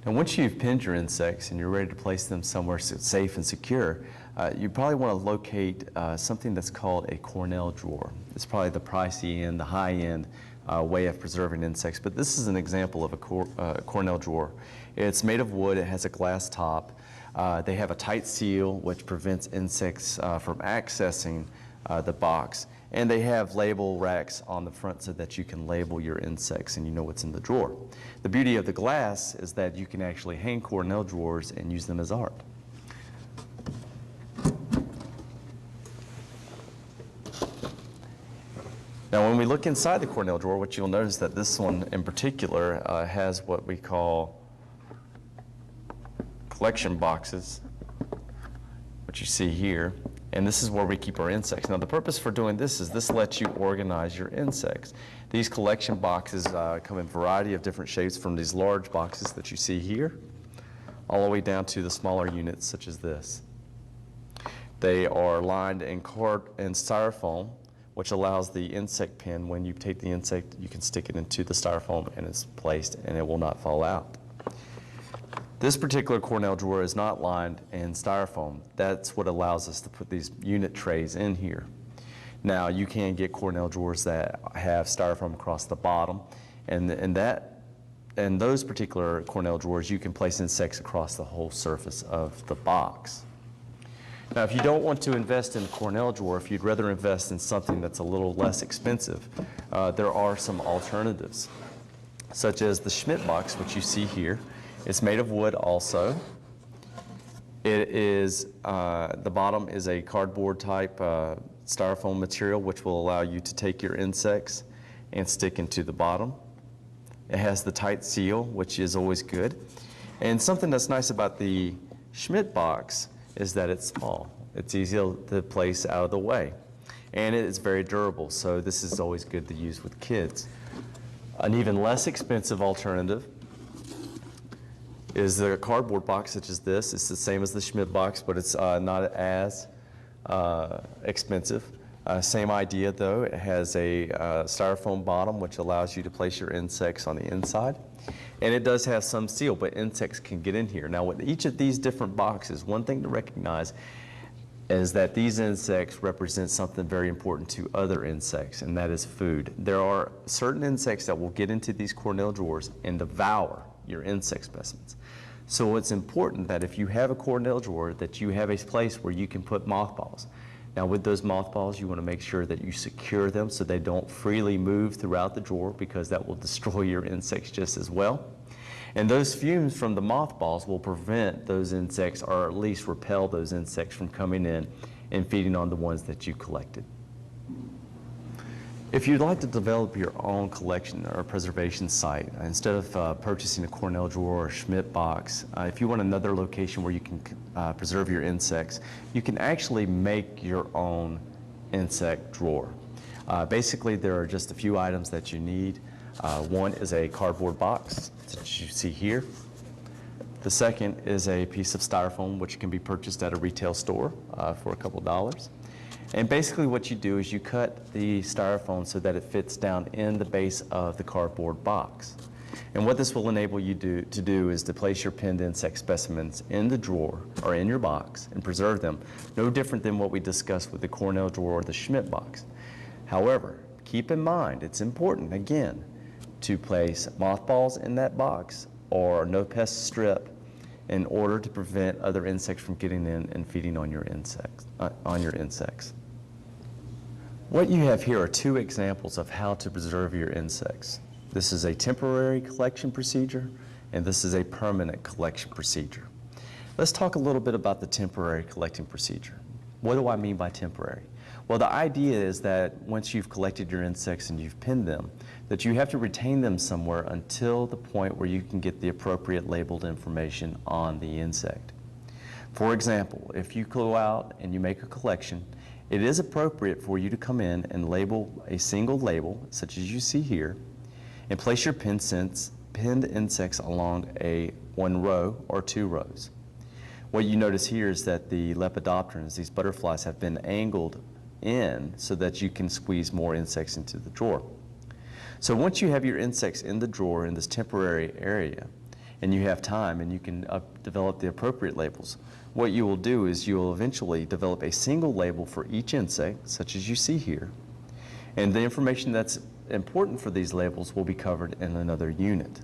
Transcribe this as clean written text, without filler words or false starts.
Now, once you've pinned your insects and you're ready to place them somewhere safe and secure, you probably want to locate something that's called a Cornell drawer. It's probably the pricey end, the high-end way of preserving insects, but this is an example of a Cornell drawer. It's made of wood, it has a glass top. They have a tight seal which prevents insects from accessing the box, and they have label racks on the front so that you can label your insects and you know what's in the drawer. The beauty of the glass is that you can actually hang Cornell drawers and use them as art. Now, when we look inside the Cornell drawer, what you'll notice that this one in particular has what we call collection boxes, which you see here. And this is where we keep our insects. Now, the purpose for doing this is this lets you organize your insects. These collection boxes come in a variety of different shapes, from these large boxes that you see here, all the way down to the smaller units such as this. They are lined in styrofoam, which allows the insect pin, when you take the insect, you can stick it into the styrofoam and it's placed and it will not fall out. This particular Cornell drawer is not lined in styrofoam. That's what allows us to put these unit trays in here. Now, you can get Cornell drawers that have styrofoam across the bottom, and those particular Cornell drawers, you can place insects across the whole surface of the box. Now, if you don't want to invest in a Cornell drawer, if you'd rather invest in something that's a little less expensive, there are some alternatives, such as the Schmidt box, which you see here. It's made of wood also. It is, the bottom is a cardboard type styrofoam material, which will allow you to take your insects and stick into the bottom. It has the tight seal, which is always good. And something that's nice about the Schmidt box is that it's small. It's easy to place out of the way. And it is very durable, so this is always good to use with kids. An even less expensive alternative is the cardboard box such as this. It's the same as the Schmidt box, but it's not as expensive. Same idea though. It has a styrofoam bottom which allows you to place your insects on the inside. And it does have some seal, but insects can get in here. Now, with each of these different boxes, one thing to recognize is that these insects represent something very important to other insects, and that is food. There are certain insects that will get into these Cornell drawers and devour your insect specimens. So it's important that if you have a Cornell drawer, that you have a place where you can put mothballs. Now, with those mothballs, you want to make sure that you secure them so they don't freely move throughout the drawer, because that will destroy your insects just as well. And those fumes from the mothballs will prevent those insects, or at least repel those insects from coming in and feeding on the ones that you collected. If you'd like to develop your own collection or preservation site, instead of purchasing a Cornell drawer or Schmidt box, if you want another location where you can preserve your insects, you can actually make your own insect drawer. Basically, there are just a few items that you need. One is a cardboard box, that you see here. The second is a piece of styrofoam, which can be purchased at a retail store for a couple dollars. And basically what you do is you cut the styrofoam so that it fits down in the base of the cardboard box. And what this will enable you to do is to place your pinned insect specimens in the drawer or in your box and preserve them, no different than what we discussed with the Cornell drawer or the Schmidt box. However, keep in mind, it's important, again, to place mothballs in that box or no pest strip in order to prevent other insects from getting in and feeding on your insects. What you have here are two examples of how to preserve your insects. This is a temporary collection procedure, and this is a permanent collection procedure. Let's talk a little bit about the temporary collecting procedure. What do I mean by temporary? Well, the idea is that once you've collected your insects and you've pinned them, that you have to retain them somewhere until the point where you can get the appropriate labeled information on the insect. For example, if you go out and you make a collection, it is appropriate for you to come in and label a single label, such as you see here, and place your pinned insects along one row or two rows. What you notice here is that the lepidopterans, these butterflies, have been angled in so that you can squeeze more insects into the drawer. So once you have your insects in the drawer in this temporary area, and you have time and you can develop the appropriate labels. What you will do is you will eventually develop a single label for each insect, such as you see here, and the information that's important for these labels will be covered in another unit.